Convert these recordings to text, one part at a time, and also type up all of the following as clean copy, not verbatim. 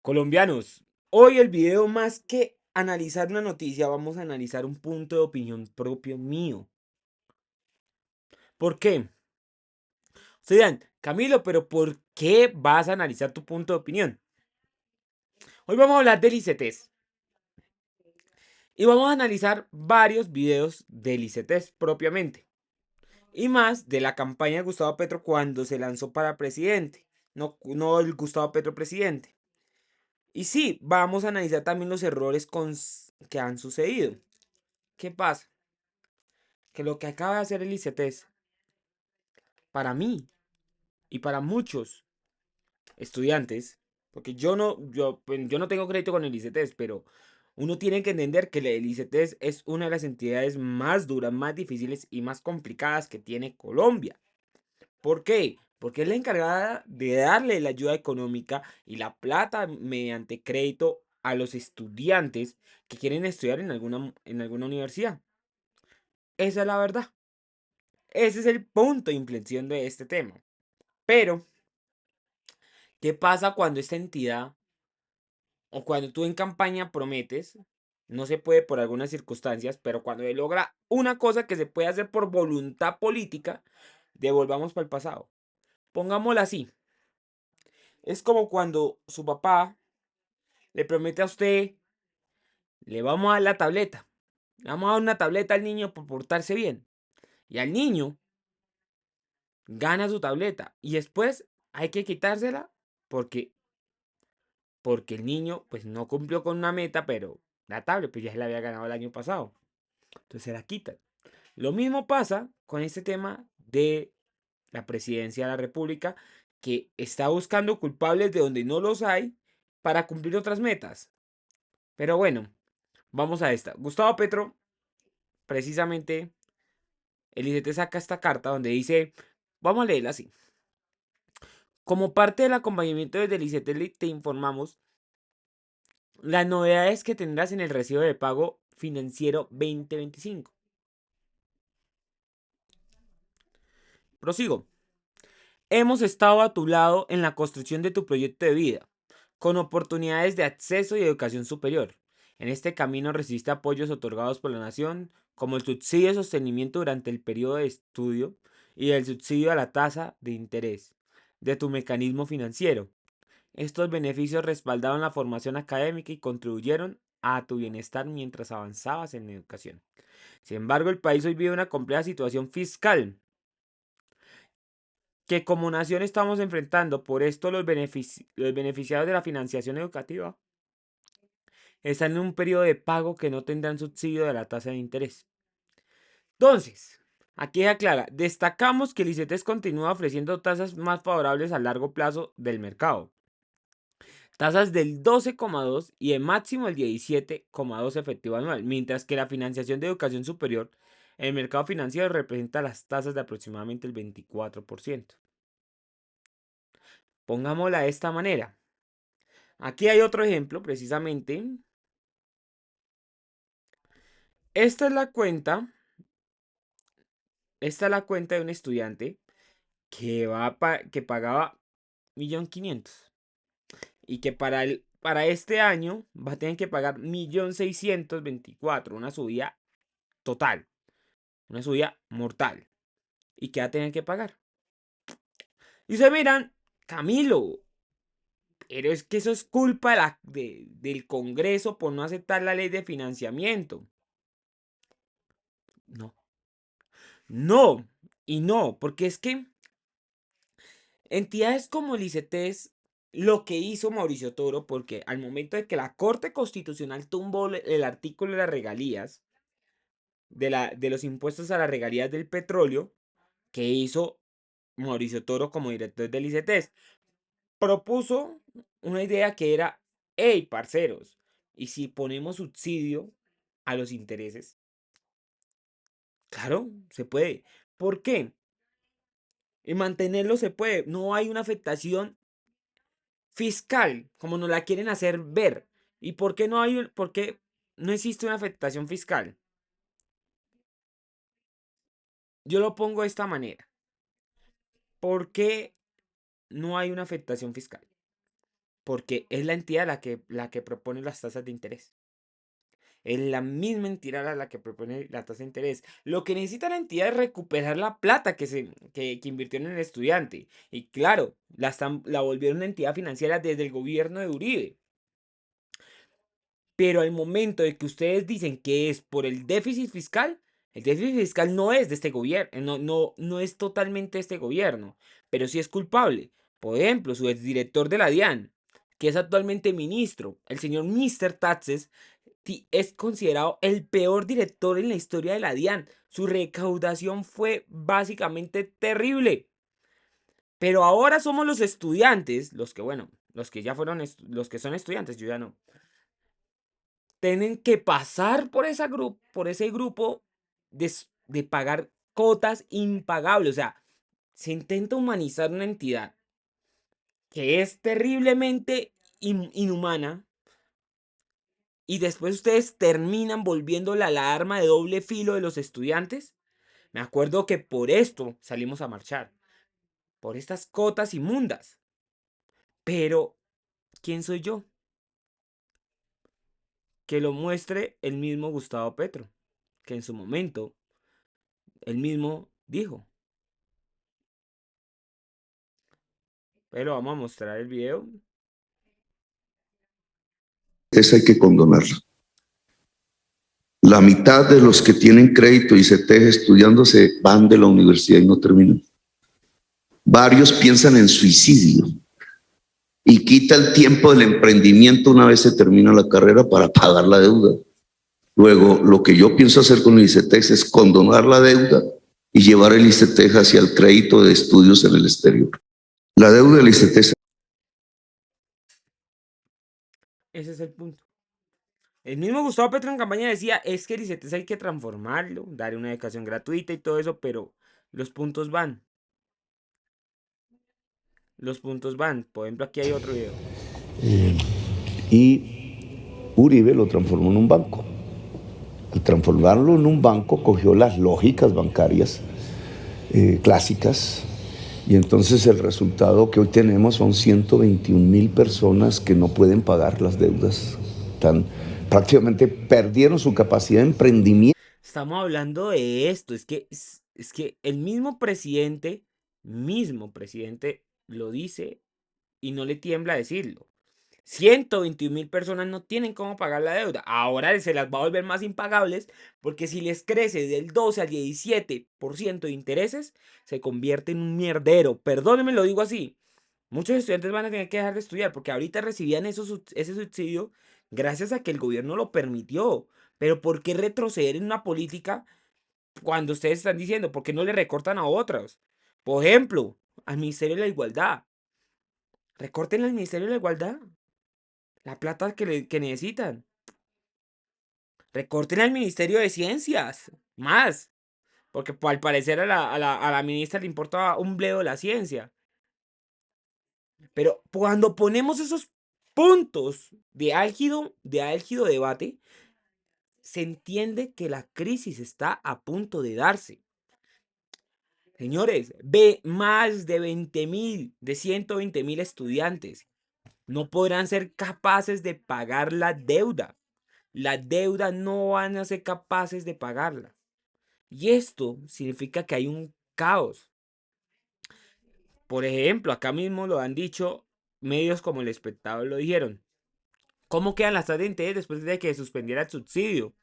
Colombianos, hoy el video más que analizar una noticia, vamos a analizar un punto de opinión propio mío. ¿Por qué? Ustedes dirán, Camilo, pero ¿por qué vas a analizar tu punto de opinión? Hoy vamos a hablar del ICETEX. Y vamos a analizar varios videos del ICETEX propiamente. Y más de la campaña de Gustavo Petro cuando se lanzó para presidente. No el Gustavo Petro presidente. Y sí, vamos a analizar también los errores que han sucedido. ¿Qué pasa? Que lo que acaba de hacer el ICETEX, para mí y para muchos estudiantes, porque yo no tengo crédito con el ICETEX, pero uno tiene que entender que el ICETEX es una de las entidades más duras, más difíciles y más complicadas que tiene Colombia. ¿Por qué? Porque es la encargada de darle la ayuda económica y la plata mediante crédito a los estudiantes que quieren estudiar en alguna universidad. Esa es la verdad. Ese es el punto de inflexión de este tema. Pero, ¿qué pasa cuando esta entidad o cuando tú en campaña prometes? No se puede por algunas circunstancias, pero cuando se logra una cosa que se puede hacer por voluntad política, devolvamos para el pasado. Pongámosla así. Es como cuando su papá le promete a usted, le vamos a dar la tableta. Le vamos a dar una tableta al niño por portarse bien. Y al niño gana su tableta. Y después hay que quitársela porque porque el niño pues no cumplió con una meta, pero la tablet pues ya se la había ganado el año pasado. Entonces se la quitan. Lo mismo pasa con este tema de la presidencia de la República, que está buscando culpables de donde no los hay para cumplir otras metas. Pero bueno, vamos a esta. Gustavo Petro, precisamente, el ICT saca esta carta donde dice, vamos a leerla así. Como parte del acompañamiento desde el ICT te informamos las novedades que tendrás en el recibo de pago financiero 2025. Prosigo. Hemos estado a tu lado en la construcción de tu proyecto de vida, con oportunidades de acceso y educación superior. En este camino recibiste apoyos otorgados por la Nación, como el subsidio de sostenimiento durante el periodo de estudio y el subsidio a la tasa de interés de tu mecanismo financiero. Estos beneficios respaldaron la formación académica y contribuyeron a tu bienestar mientras avanzabas en la educación. Sin embargo, el país hoy vive una compleja situación fiscal que como nación estamos enfrentando. Por esto los beneficiarios de la financiación educativa están en un periodo de pago que no tendrán subsidio de la tasa de interés. Entonces, aquí aclara, destacamos que el ICETEX continúa ofreciendo tasas más favorables a largo plazo del mercado. Tasas del 12,2 y el máximo el 17,2 efectivo anual, mientras que la financiación de educación superior en el mercado financiero representa las tasas de aproximadamente el 24%. Pongámosla de esta manera. Aquí hay otro ejemplo, precisamente. Esta es la cuenta, esta es la cuenta de un estudiante que pagaba 1.500.000 y que para este año va a tener que pagar 1.624.000, una subida total, una subida mortal. ¿Y qué va a tener que pagar? Y se miran, Camilo, pero es que eso es culpa del Congreso por no aceptar la ley de financiamiento. No, no, y no, porque es que entidades como el ICETEX, lo que hizo Mauricio Toro, porque al momento de que la Corte Constitucional tumbó el artículo de las regalías, de los impuestos a las regalías del petróleo, que hizo Mauricio Toro como director del ICETEX, propuso una idea que era, hey, parceros, ¿y si ponemos subsidio a los intereses? Claro, se puede. ¿Por qué? Y mantenerlo se puede. No hay una afectación fiscal como nos la quieren hacer ver. ¿Y por qué no existe una afectación fiscal? Yo lo pongo de esta manera. ¿Por qué no hay una afectación fiscal? porque es la entidad la que propone las tasas de interés. Es la misma entidad la que propone la tasa de interés. Lo que necesita la entidad es recuperar la plata que invirtió en el estudiante. Y claro, la volvieron una entidad financiera desde el gobierno de Uribe. Pero al momento de que ustedes dicen que es por el déficit fiscal no es de este gobierno, no es totalmente de este gobierno, pero sí es culpable. Por ejemplo, su exdirector de la DIAN, que es actualmente ministro, el señor Mr. Taxes, es considerado el peor director en la historia de la DIAN. Su recaudación fue básicamente terrible. Pero ahora somos los estudiantes, los que, bueno, los que ya fueron, los que son estudiantes, yo ya no, tienen que pasar por ese grupo de pagar cotas impagables. O sea, se intenta humanizar una entidad que es terriblemente inhumana y después ustedes terminan volviéndola la arma de doble filo de los estudiantes. Me acuerdo que por esto salimos a marchar, por estas cotas inmundas. Pero, ¿quién soy yo? Que lo muestre el mismo Gustavo Petro, que en su momento él mismo dijo. Pero vamos a mostrar el video. Esa hay que condonarla. La mitad de los que tienen crédito y se teje estudiando se van de la universidad y no terminan. Varios piensan en suicidio y quita el tiempo del emprendimiento una vez se termina la carrera para pagar la deuda. Luego, lo que yo pienso hacer con el ICETEX es condonar la deuda y llevar el ICETEX hacia el crédito de estudios en el exterior. La deuda del ICETEX. Ese es el punto. El mismo Gustavo Petro en campaña decía, es que el ICETEX hay que transformarlo, darle una educación gratuita y todo eso, pero los puntos van. Los puntos van. Por ejemplo, aquí hay otro video. Y Uribe lo transformó en un banco. Al transformarlo en un banco, cogió las lógicas bancarias clásicas, y entonces el resultado que hoy tenemos son 121,000 personas que no pueden pagar las deudas. Prácticamente perdieron su capacidad de emprendimiento. Estamos hablando de esto. Es que el mismo presidente lo dice y no le tiembla a decirlo. 121,000 personas no tienen cómo pagar la deuda. Ahora se las va a volver más impagables porque si les crece del 12 al 17% de intereses, se convierte en un mierdero. Perdónenme, lo digo así. Muchos estudiantes van a tener que dejar de estudiar porque ahorita recibían ese subsidio gracias a que el gobierno lo permitió. Pero ¿por qué retroceder en una política cuando ustedes están diciendo por qué no le recortan a otros? Por ejemplo, al Ministerio de la Igualdad. Recorten al Ministerio de la Igualdad la plata que necesitan. Recorten al Ministerio de Ciencias. Más. Porque al parecer a la ministra le importa un bledo la ciencia. Pero cuando ponemos esos puntos de álgido debate, se entiende que la crisis está a punto de darse. Señores, ve más de 20,000, de 120,000 estudiantes. No podrán ser capaces de pagar la deuda. La deuda no van a ser capaces de pagarla. Y esto significa que hay un caos. Por ejemplo, acá mismo lo han dicho medios como El Espectador lo dijeron. ¿Cómo quedan las tasas de interés después de que suspendiera el subsidio?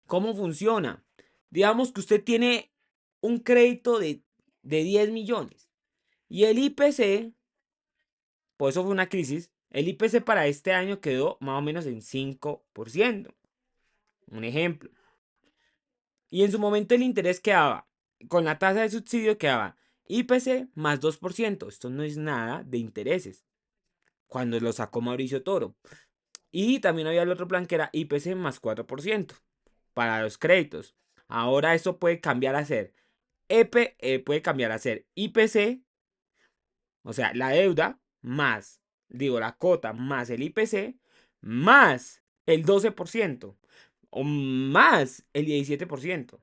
¿Cómo funciona? Digamos que usted tiene un crédito de 10 millones y el IPC, por eso fue una crisis, el IPC para este año quedó más o menos en 5%. Un ejemplo. Y en su momento el interés quedaba, con la tasa de subsidio quedaba IPC más 2%. Esto no es nada de intereses. Cuando lo sacó Mauricio Toro. Y también había el otro plan que era IPC más 4% para los créditos. Ahora eso puede cambiar a ser puede cambiar a ser IPC, o sea, la deuda más, digo, la cota más el IPC más el 12% o más el 17%. O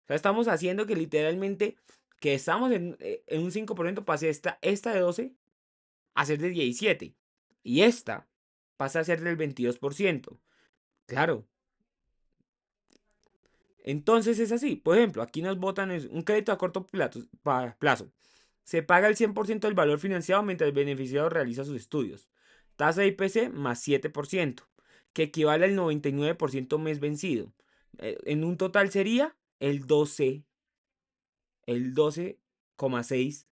sea, estamos haciendo que literalmente que estamos en un 5% pase esta de 12 a ser de 17%. Y esta pasa a ser del 22%. Claro. Entonces es así. Por ejemplo, aquí nos botan un crédito a corto plazo. Se paga el 100% del valor financiado mientras el beneficiado realiza sus estudios. Tasa de IPC más 7%, que equivale al 99% mes vencido. En un total sería el 12,6,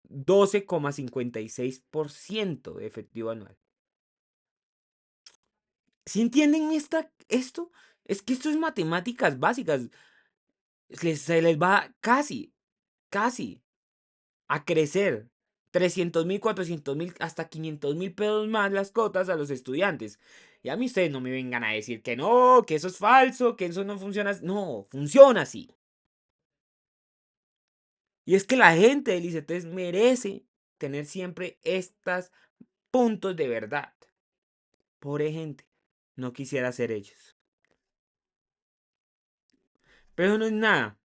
12,56% de efectivo anual. ¿Sí entienden esto? Es que esto es matemáticas básicas. Se les va casi a crecer 300.000, 400.000, hasta 500.000 pesos más las cotas a los estudiantes. Y a mí ustedes no me vengan a decir que no, que eso es falso, que eso no funciona. No, funciona así. Y es que la gente del ICETES merece tener siempre estos puntos de verdad. Pobre gente, no quisiera ser ellos. Pero no es nada,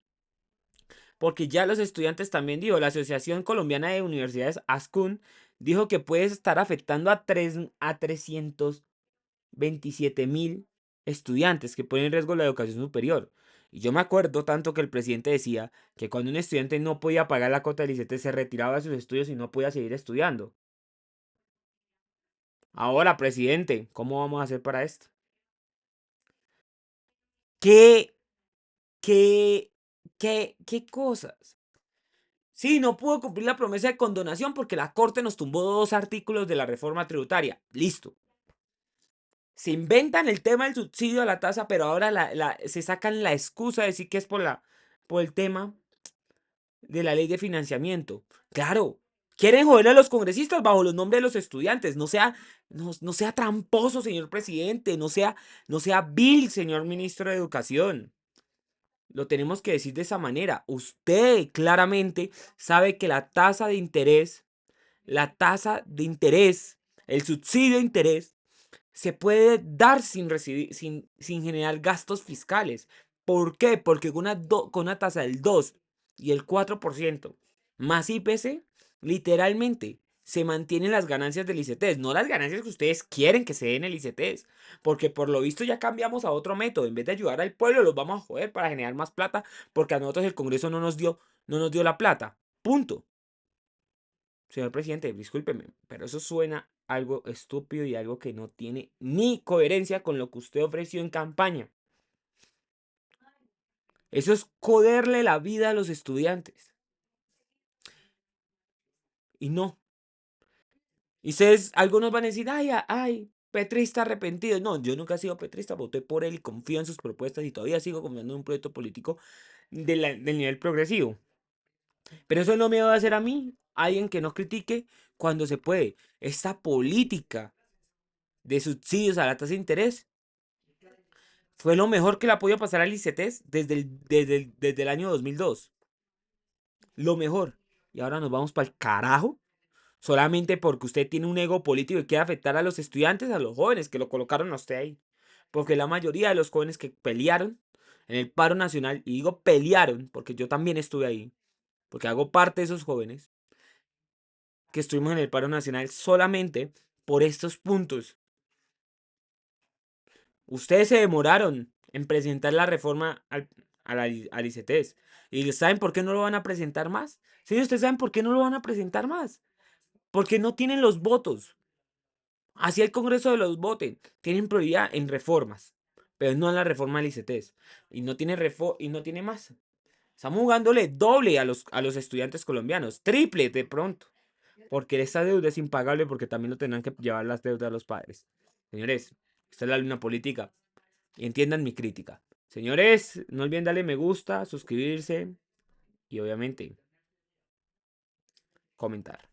porque ya los estudiantes también dijo, la Asociación Colombiana de Universidades, ASCUN, dijo que puede estar afectando a 327.000 estudiantes que ponen en riesgo la educación superior. Y yo me acuerdo tanto que el presidente decía que cuando un estudiante no podía pagar la cuota del ICETES se retiraba de sus estudios y no podía seguir estudiando. Ahora, presidente, ¿cómo vamos a hacer para esto? ¿Qué, qué cosas? Sí, no pudo cumplir la promesa de condonación porque la Corte nos tumbó 2 artículos de la reforma tributaria. Listo. Se inventan el tema del subsidio a la tasa, pero ahora se sacan la excusa de decir que es por el tema de la ley de financiamiento. Claro, quieren joder a los congresistas bajo los nombres de los estudiantes. No sea tramposo, señor presidente. No sea vil, señor ministro de Educación. Lo tenemos que decir de esa manera. Usted claramente sabe que la tasa de interés, el subsidio de interés, se puede dar sin generar gastos fiscales. ¿Por qué? Porque con una tasa del 2 y el 4% más IPC, literalmente se mantienen las ganancias del ICETES, no las ganancias que ustedes quieren que se den el ICETES, porque por lo visto ya cambiamos a otro método. En vez de ayudar al pueblo, los vamos a joder para generar más plata, porque a nosotros el Congreso no nos dio la plata. Punto. Señor presidente, discúlpeme, pero eso suena algo estúpido y algo que no tiene ni coherencia con lo que usted ofreció en campaña. Eso es joderle la vida a los estudiantes. Y no. Y ustedes, algunos van a decir, ay, petrista arrepentido. No, yo nunca he sido petrista, voté por él y confío en sus propuestas y todavía sigo confiando en un proyecto político del nivel progresivo. Pero eso no me va a hacer a mí, alguien que no critique cuando se puede. Esta política de subsidios a la tasa de interés fue lo mejor que le ha podido pasar al ICETES desde el año 2002. Lo mejor. Y ahora nos vamos para el carajo. Solamente porque usted tiene un ego político y quiere afectar a los estudiantes, a los jóvenes que lo colocaron a usted ahí. Porque la mayoría de los jóvenes que pelearon en el paro nacional, y digo pelearon porque yo también estuve ahí, porque hago parte de esos jóvenes que estuvimos en el paro nacional solamente por estos puntos. Ustedes se demoraron en presentar la reforma al ICETES. ¿Y saben por qué no lo van a presentar más? Sí, ustedes saben por qué no lo van a presentar más. Porque no tienen los votos. Así el Congreso de los voten. Tienen prioridad en reformas. Pero no en la reforma del ICETES. Y no tiene más. Estamos jugándole doble a los estudiantes colombianos. Triple de pronto. Porque esta deuda es impagable porque también lo tendrán que llevar las deudas a los padres. Señores, esta es la luna política. Y entiendan mi crítica. Señores, no olviden darle me gusta, suscribirse y obviamente comentar.